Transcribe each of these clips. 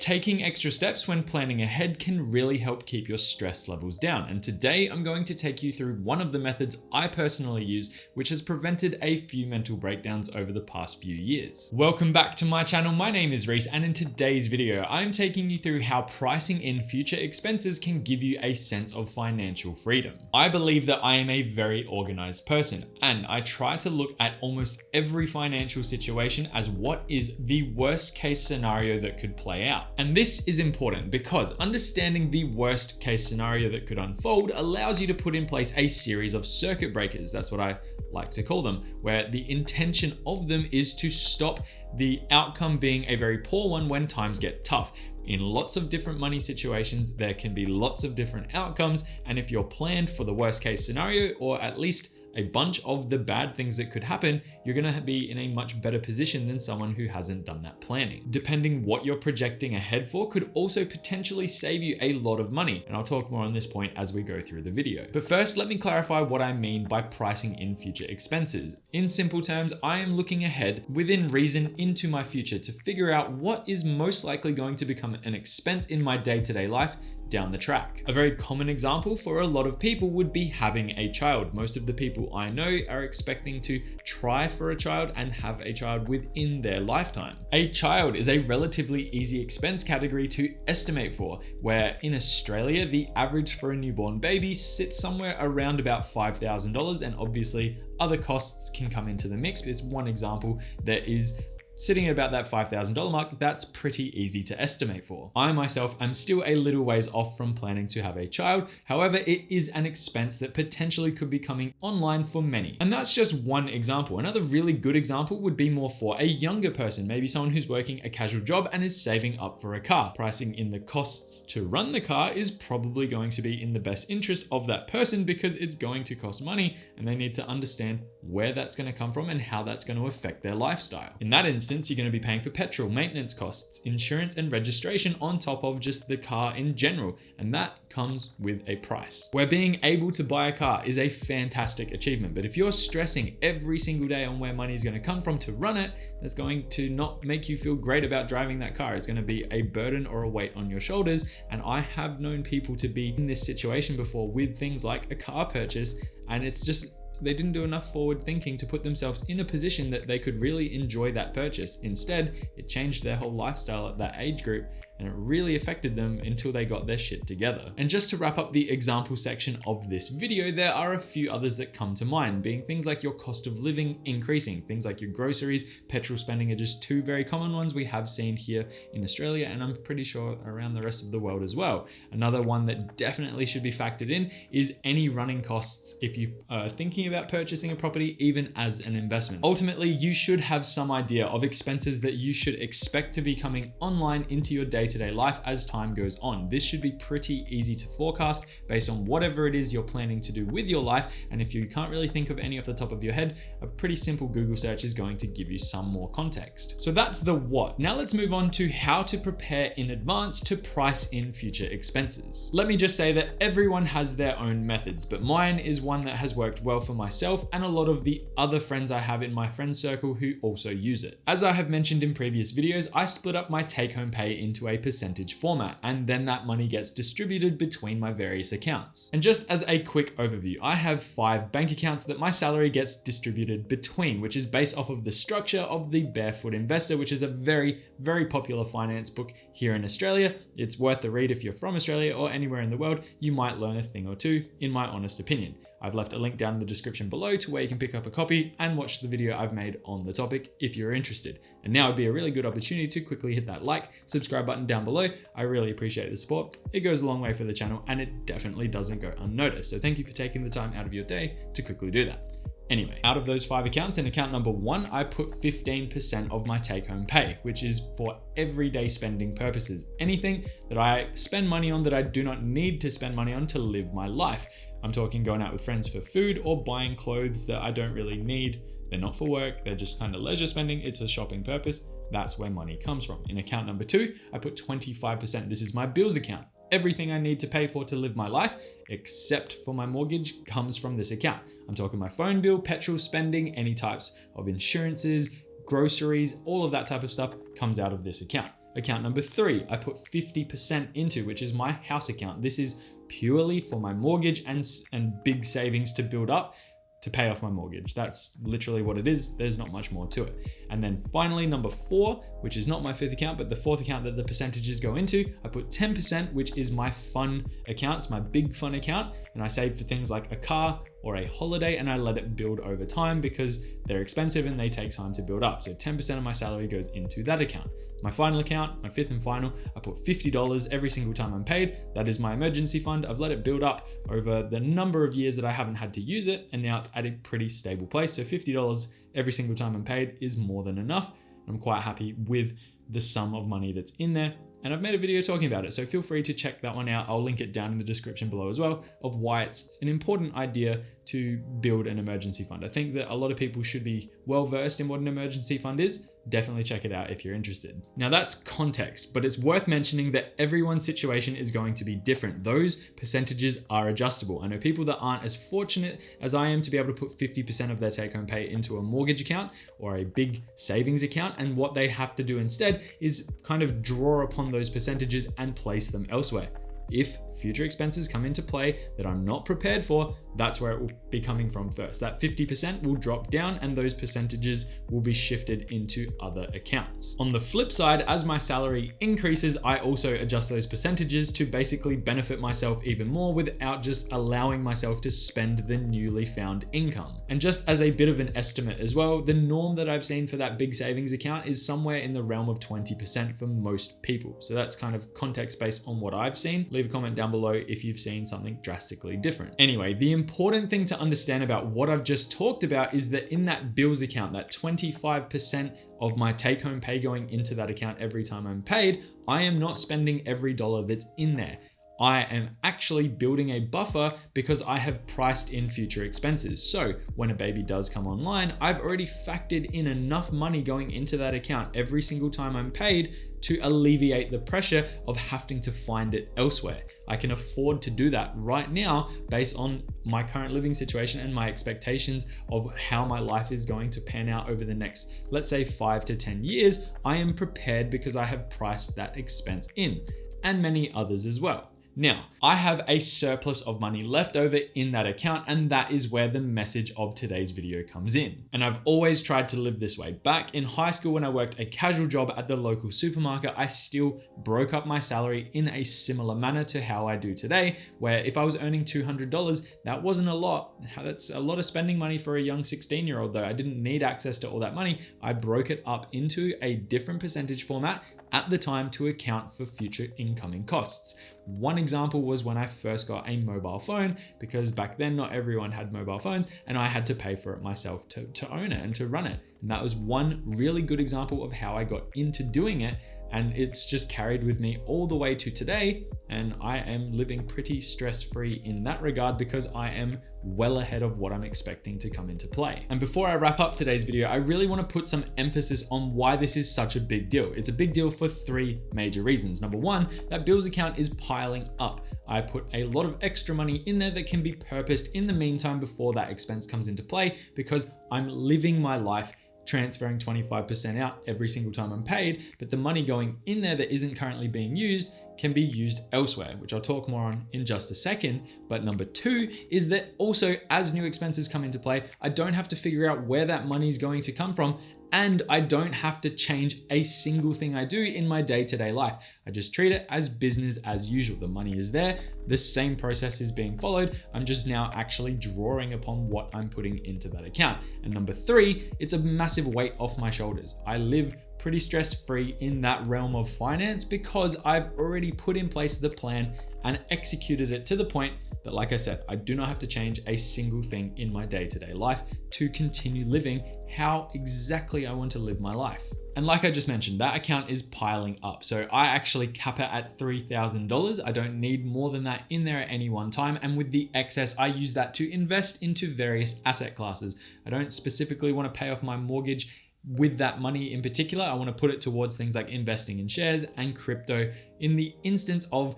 taking extra steps when planning ahead can really help keep your stress levels down. And today I'm going to take you through one of the methods I personally use, which has prevented a few mental breakdowns over the past few years. Welcome back to my channel. My name is Reese, and in today's video, I'm taking you through how pricing in future expenses can give you a sense of financial freedom. I believe that I am a very organized person, and I try to look at almost every financial situation as what is the worst case scenario that could play out. And this is important because understanding the worst case scenario that could unfold allows you to put in place a series of circuit breakers. That's what I like to call them, where the intention of them is to stop the outcome being a very poor one when times get tough. In lots of different money situations, there can be lots of different outcomes. And if you're planned for the worst case scenario, or at least a bunch of the bad things that could happen, you're gonna be in a much better position than someone who hasn't done that planning. Depending what you're projecting ahead for could also potentially save you a lot of money. And I'll talk more on this point as we go through the video. But first, let me clarify what I mean by pricing in future expenses. In simple terms, I am looking ahead within reason into my future to figure out what is most likely going to become an expense in my day-to-day life down the track. A very common example for a lot of people would be having a child. Most of the people I know are expecting to try for a child and have a child within their lifetime. A child is a relatively easy expense category to estimate for, where in Australia, the average for a newborn baby sits somewhere around about $5,000, and obviously other costs can come into the mix. It's one example that is sitting at about that $5,000 mark. That's pretty easy to estimate for. I myself am still a little ways off from planning to have a child. However, it is an expense that potentially could be coming online for many. And that's just one example. Another really good example would be more for a younger person, maybe someone who's working a casual job and is saving up for a car. Pricing in the costs to run the car is probably going to be in the best interest of that person because it's going to cost money, and they need to understand where that's going to come from and how that's going to affect their lifestyle. In that instance, you're going to be paying for petrol, maintenance costs, insurance, and registration on top of just the car in general. And that comes with a price. Where being able to buy a car is a fantastic achievement. But if you're stressing every single day on where money is going to come from to run it, that's going to not make you feel great about driving that car. It's going to be a burden or a weight on your shoulders. And I have known people to be in this situation before with things like a car purchase, and it's just, they didn't do enough forward thinking to put themselves in a position that they could really enjoy that purchase. Instead, it changed their whole lifestyle at that age group, and it really affected them until they got their shit together. And just to wrap up the example section of this video, there are a few others that come to mind, being things like your cost of living increasing, things like your groceries, petrol spending are just two very common ones we have seen here in Australia, and I'm pretty sure around the rest of the world as well. Another one that definitely should be factored in is any running costs if you are thinking about purchasing a property, even as an investment. Ultimately, you should have some idea of expenses that you should expect to be coming online into your day-to-day life as time goes on. This should be pretty easy to forecast based on whatever it is you're planning to do with your life. And if you can't really think of any off the top of your head, a pretty simple Google search is going to give you some more context. So that's the what. Now let's move on to how to prepare in advance to price in future expenses. Let me just say that everyone has their own methods, but mine is one that has worked well for myself and a lot of the other friends I have in my friend circle who also use it. As I have mentioned in previous videos, I split up my take-home pay into a percentage format, and then that money gets distributed between my various accounts. And just as a quick overview, I have 5 bank accounts that my salary gets distributed between, which is based off of the structure of the Barefoot Investor, which is a very, very popular finance book here in Australia. It's worth a read if you're from Australia or anywhere in the world. You might learn a thing or two, in my honest opinion. I've left a link down in the description below to where you can pick up a copy and watch the video I've made on the topic if you're interested. And now would be a really good opportunity to quickly hit that like, subscribe button down below. I really appreciate the support. It goes a long way for the channel, and it definitely doesn't go unnoticed. So thank you for taking the time out of your day to quickly do that. Anyway, out of those 5 accounts, in account number 1, I put 15% of my take-home pay, which is for everyday spending purposes. Anything that I spend money on that I do not need to spend money on to live my life. I'm talking going out with friends for food or buying clothes that I don't really need. They're not for work, they're just kind of leisure spending. It's a shopping purpose. That's where money comes from. In account number 2, I put 25%. This is my bills account. Everything I need to pay for to live my life, except for my mortgage, comes from this account. I'm talking my phone bill, petrol spending, any types of insurances, groceries, all of that type of stuff comes out of this account. account number 3, I put 50% into, which is my house account. This is purely for my mortgage and big savings to build up to pay off my mortgage. That's literally what it is. There's not much more to it. And then finally, number 4, which is not my 5th account, but the 4th account that the percentages go into, I put 10%, which is my fun account. It's my big fun account. And I save for things like a car or a holiday, and I let it build over time because they're expensive and they take time to build up. So 10% of my salary goes into that account. My final account, my 5th and final, I put $50 every single time I'm paid. That is my emergency fund. I've let it build up over the number of years that I haven't had to use it, and now it's at a pretty stable place. So $50 every single time I'm paid is more than enough. I'm quite happy with the sum of money that's in there. And I've made a video talking about it, so feel free to check that one out. I'll link it down in the description below as well, of why it's an important idea to build an emergency fund. I think that a lot of people should be well versed in what an emergency fund is. Definitely check it out if you're interested. Now that's context, but it's worth mentioning that everyone's situation is going to be different. Those percentages are adjustable. I know people that aren't as fortunate as I am to be able to put 50% of their take-home pay into a mortgage account or a big savings account, and what they have to do instead is kind of draw upon those percentages and place them elsewhere. If future expenses come into play that I'm not prepared for, that's where it will be coming from first. That 50% will drop down and those percentages will be shifted into other accounts. On the flip side, as my salary increases, I also adjust those percentages to basically benefit myself even more without just allowing myself to spend the newly found income. And just as a bit of an estimate as well, the norm that I've seen for that big savings account is somewhere in the realm of 20% for most people. So that's kind of context based on what I've seen. Leave a comment down below if you've seen something drastically different. Anyway, the important thing to understand about what I've just talked about is that in that bills account, that 25% of my take-home pay going into that account every time I'm paid, I am not spending every dollar that's in there. I am actually building a buffer because I have priced in future expenses. So when a baby does come online, I've already factored in enough money going into that account every single time I'm paid to alleviate the pressure of having to find it elsewhere. I can afford to do that right now based on my current living situation and my expectations of how my life is going to pan out over the next, let's say 5 to 10 years. I am prepared because I have priced that expense in, and many others as well. Now, I have a surplus of money left over in that account, and that is where the message of today's video comes in. And I've always tried to live this way. Back in high school, when I worked a casual job at the local supermarket, I still broke up my salary in a similar manner to how I do today, where if I was earning $200, that wasn't a lot. That's a lot of spending money for a young 16-year-old though. I didn't need access to all that money. I broke it up into a different percentage format at the time to account for future incoming costs. One example was when I first got a mobile phone, because back then not everyone had mobile phones and I had to pay for it myself to own it and to run it. And that was one really good example of how I got into doing it. And it's just carried with me all the way to today. And I am living pretty stress-free in that regard because I am well ahead of what I'm expecting to come into play. And before I wrap up today's video, I really want to put some emphasis on why this is such a big deal. It's a big deal for 3 major reasons. Number 1, that bills account is piling up. I put a lot of extra money in there that can be purposed in the meantime before that expense comes into play, because I'm living my life transferring 25% out every single time I'm paid, but the money going in there that isn't currently being used can be used elsewhere, which I'll talk more on in just a second. But number 2 is that also as new expenses come into play, I don't have to figure out where that money is going to come from, and I don't have to change a single thing I do in my day-to-day life. I just treat it as business as usual. The money is there, the same process is being followed. I'm just now actually drawing upon what I'm putting into that account. And number 3, it's a massive weight off my shoulders. I live pretty stress-free in that realm of finance because I've already put in place the plan and executed it to the point that, like I said, I do not have to change a single thing in my day-to-day life to continue living how exactly I want to live my life. And like I just mentioned, that account is piling up. So I actually cap it at $3,000. I don't need more than that in there at any one time. And with the excess, I use that to invest into various asset classes. I don't specifically want to pay off my mortgage with that money in particular. I want to put it towards things like investing in shares and crypto in the instance of,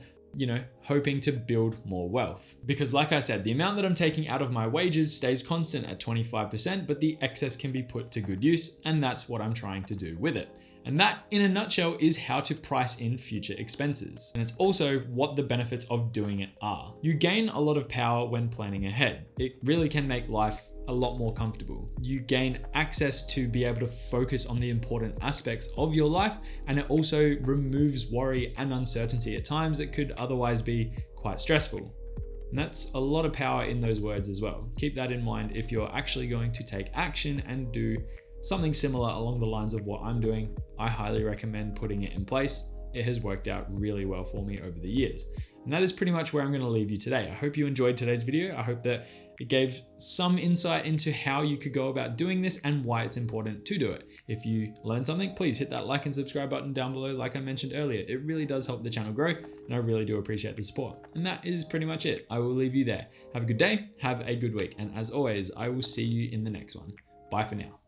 hoping to build more wealth. Because like I said, the amount that I'm taking out of my wages stays constant at 25%, but the excess can be put to good use. And that's what I'm trying to do with it. And that, in a nutshell, is how to price in future expenses. And it's also what the benefits of doing it are. You gain a lot of power when planning ahead. It really can make life a lot more comfortable. You gain access to be able to focus on the important aspects of your life, and it also removes worry and uncertainty at times that could otherwise be quite stressful. And that's a lot of power in those words as well. Keep that in mind if you're actually going to take action and do something similar along the lines of what I'm doing. I highly recommend putting it in place. It has worked out really well for me over the years. And that is pretty much where I'm going to leave you today. I hope you enjoyed today's video. I hope that it gave some insight into how you could go about doing this and why it's important to do it. If you learned something, please hit that like and subscribe button down below like I mentioned earlier. It really does help the channel grow, and I really do appreciate the support. And that is pretty much it. I will leave you there. Have a good day, have a good week, and as always, I will see you in the next one. Bye for now.